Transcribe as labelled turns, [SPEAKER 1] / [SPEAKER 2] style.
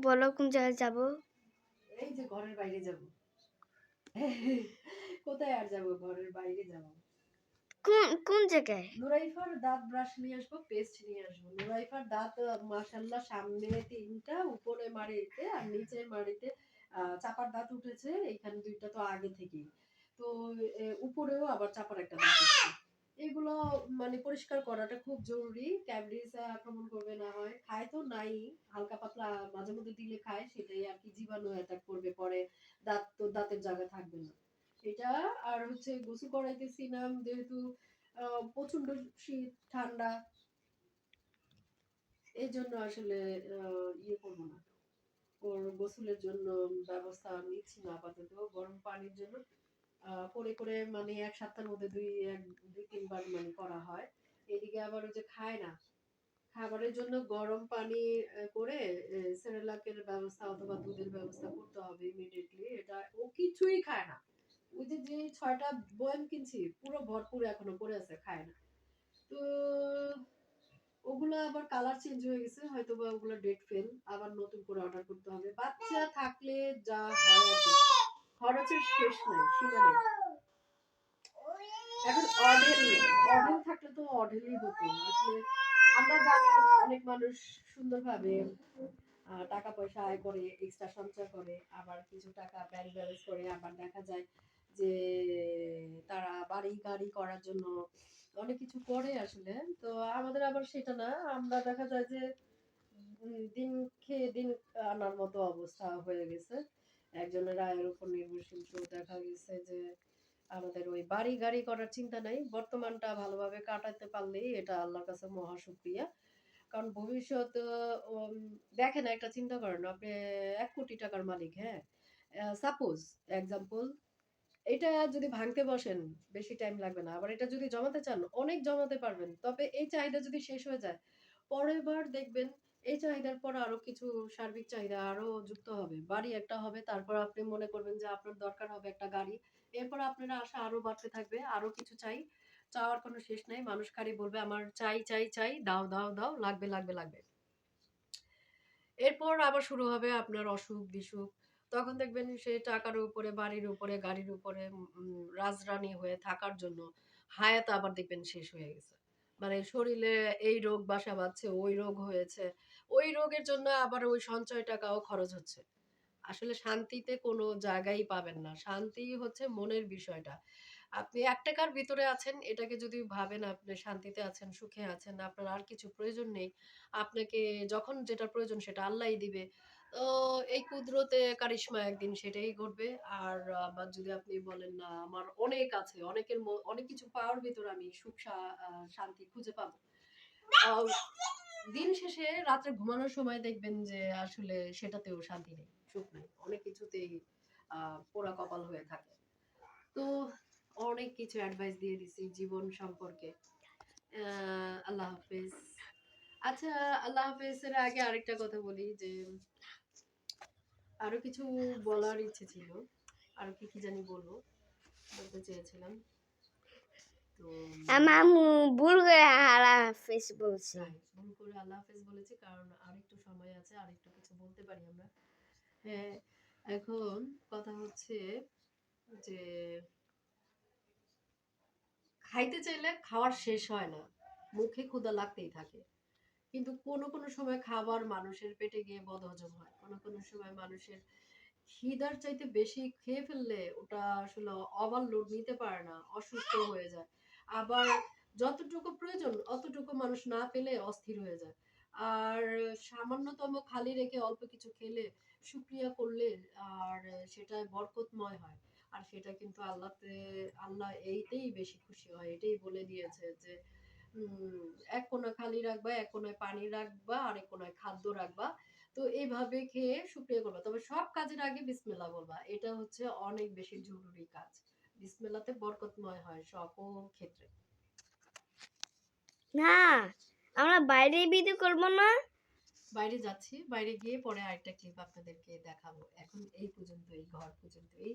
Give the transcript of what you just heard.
[SPEAKER 1] বলো কোন জায়গায় যাব?
[SPEAKER 2] এই যে ঘরের বাইরে যাব। কোথায় আর যাব, ঘরের বাইরে যাব।
[SPEAKER 1] কোন জায়গায়?
[SPEAKER 2] নুরাইফার দাঁত ব্রাশ নিয়ে আসবো, পেস্ট নিয়ে আসবো। নুরাইফার দাঁত মাশাআল্লাহ সামনে ৩টা, উপরে মাড়িতে আর নিচের মাড়িতে চাপার দাঁত উঠেছে। এইখানে ২টা তো আগে থেকেই। তো উপরেও আবার চাপার একটা দাঁত উঠছে। এগুলো মানে পরিষ্কার করাটা খুব জরুরি। ক্যাভিটিস আক্রমণ করবে না হয়। খায় তো নাই, হালকা পাতলা মাঝে মধ্যে দিলে খায়, সেটাই আর কি জীবাণু অ্যাটাক করবে, পরে দাঁতের জায়গা থাকবে না। এটা আর হচ্ছে গোসল করাইতেছি না যেহেতু প্রচন্ড শীত ঠান্ডা, এই জন্য আসলে ইয়ে করবো না, ওর গোসলের জন্য ব্যবস্থা নিচ্ছি না আপাতত। গরম পানির জন্য করে করে মানে ১ সপ্তাহের মধ্যে ২-৩ বার মানে করা হয়। এদিকে আবার ওই যে খায় না, খাবারের জন্য গরম পানি করে সেরেলাকের ব্যবস্থা অথবা দুধের ব্যবস্থা করতে হবে ইমিডিয়েটলি। এটা ও কিছুই খায় না। ওই যে ৬টা বয়াম কিনছি পুরো ভরপুর এখনো পড়ে আছে, খায় না। তো ওগুলা আবার কালার চেঞ্জ হয়ে গেছে, হয়তো বা ওগুলা ডেট ফেল, আবার নতুন করে অর্ডার করতে হবে। বাচ্চা থাকলে যা হয় আর কি, খরচের শেষ নাই, সীমা নাই। এখন অঢেল থাকলে তো অঢেলই হতো আসলে। আমরা জানি অনেক মানুষ সুন্দরভাবে টাকা পয়সা আয় করে, এক্সট্রা সঞ্চয় করে, আবার কিছু টাকা ব্যাংক ব্যালেন্স করে, আবার দেখা যায় যে তারা বাড়ি গাড়ি করার জন্য অনেক কিছু করে আসলে। তো আমাদের আবার সেটা না, আমরা দেখা যায় যে দিন খেয়ে দিন আনার মতো অবস্থা হয়ে গেছে। একজনের আয়ের উপর নির্ভরশীল, তো দেখা গেছে যে আমাদের ওই বাড়ি গাড়ি করার চিন্তা নাই। বর্তমানটা ভালোভাবে কাটাতে পারলেই এটা আল্লাহর কাছে মহা শুকরিয়া। কারণ ভবিষ্যৎ দেখেন, একটা চিন্তা করেন, আপনি ১,০০,০০,০০০ টাকার মালিক, হ্যাঁ? সাপোজ এক্সাম্পল, এটা যদি ভাঙতে বসেন বেশি টাইম লাগবে না। আবার এটা যদি জমাতে চান অনেক জমাতে পারবেন। তবে এই চাহিদা যদি শেষ হয়ে যায়, পরের বার দেখবেন এই চাহিদার পর আরো কিছু সার্বিক চাহিদা আরো যুক্ত হবে। বাড়ি একটা হবে, তারপর আপনি মনে করবেন যে আপনার দরকার হবে একটা গাড়ি। এরপর আপনার আশা আরো বাড়তে থাকবে, আরো কিছু চাই। চাওয়ার কোনো শেষ নাই। মানুষ খালি বলবে আমার চাই, চাই, চাই, দাও, দাও, দাও, লাগবে, লাগবে, লাগবে। এরপর আবার শুরু হবে আপনার অসুখ-বিসুখ। তখন দেখবেন সে টাকার উপরে, বাড়ির উপরে, গাড়ির উপরে রাজরানী হয়ে থাকার জন্য হায়াত আবার দেখবেন শেষ হয়ে গেছে। মানে শরীরে এই রোগ বাসা বাঁধছে, ওই রোগ হয়েছে। ওই রোগের জন্য আবার ওই সঞ্চয় টাকাও খরচ হচ্ছে। আসলে শান্তিতে কোনো জায়গায় পাবেন না। শান্তি হচ্ছে মনের বিষয়টা। আপনি ৳১ র ভিতরে আছেন, এটাকে যদি ভাবেন আপনি শান্তিতে আছেন, সুখে আছেন, আপনার আর কিছু প্রয়োজন নেই। আপনাকে যখন যেটা প্রয়োজন সেটা আল্লাহই দিবে। তো এই কুদরতে কারিশমা একদিন সেটাই ঘটবে। আর আবার যদি আপনি বলেন না আমার অনেক আছে, অনেক কিছু পাওয়ার ভিতরে আমি সুখ শান্তি খুঁজে পাবো। আ দিন শেষে রাত্রে ঘুমানোর সময় দেখবেন যে আসলে সেটাতেও শান্তি নেই, সুখ নাই। অনেক কিছুতেই আ পোড়া কপাল হয়ে থাকে। তো অনেক কিছু অ্যাডভাইস দিয়ে দিছি জীবন সম্পর্কে। আল্লাহ হাফেজ। আচ্ছা, আল্লাহ হাফেজের আগে আরেকটা কথা বলি যে আরো কিছু বলার ইচ্ছে ছিল। আরো কি জানি বলতে চেয়েছিলাম। তো
[SPEAKER 1] আম্মু ভুল করে আল্লাহ হাফেজ বলছি।
[SPEAKER 2] ভুল করে আল্লাহ হাফেজ বলেছি, কারণ আরেকটু সময় আছে, আরেকটু কিছু বলতে পারি আমরা। হ্যাঁ, এখন কথা হচ্ছে যে খাইতে চাইলে খাওয়ার শেষ হয় না। মুখে ক্ষুধা লাগতেই থাকে। কিন্তু কোনো সময় খাবার মানুষের পেটে গিয়ে বদহজম হয়। কোনো সময় মানুষের খিদার চাইতে বেশি খেয়ে ফেললে ওটা আসলে ওভারলোড নিতে পারে না, অসুস্থ হয়ে যায়। আবার যতটুকু প্রয়োজন অতটুকু মানুষ না পেলে অস্থির হয়ে যায়। আর সামান্যতম খালি রেখে অল্প কিছু খেলে শুকরিয়া করলে আর সেটা বরকতময় হয়। আর সেটা কিন্তু আল্লাহ এইতেই বেশি খুশি হয়। এটাই বলে দিয়েছে যে এক কোণা খালি রাখবা, এক কোণায় পানি রাখবা, আরেক কোণায় খাদ্য রাখবা। তো এইভাবে খেয়ে শুকরিয়া করবা। তবে সব কাজের আগে বিসমিল্লাহ বলবা। এটা হচ্ছে অনেক বেশি জরুরি কাজ। বিসমিল্লাহতে বরকতময় হয় সকল ক্ষেত্রে।
[SPEAKER 1] না, আমরা বাইরে ভিডিও করব না।
[SPEAKER 2] বাইরে যাচ্ছি, বাইরে গিয়ে পরে আরেকটা ক্লিপ আপনাদেরকে দেখাবো। এখন এই পর্যন্তই, ঘর পর্যন্তই।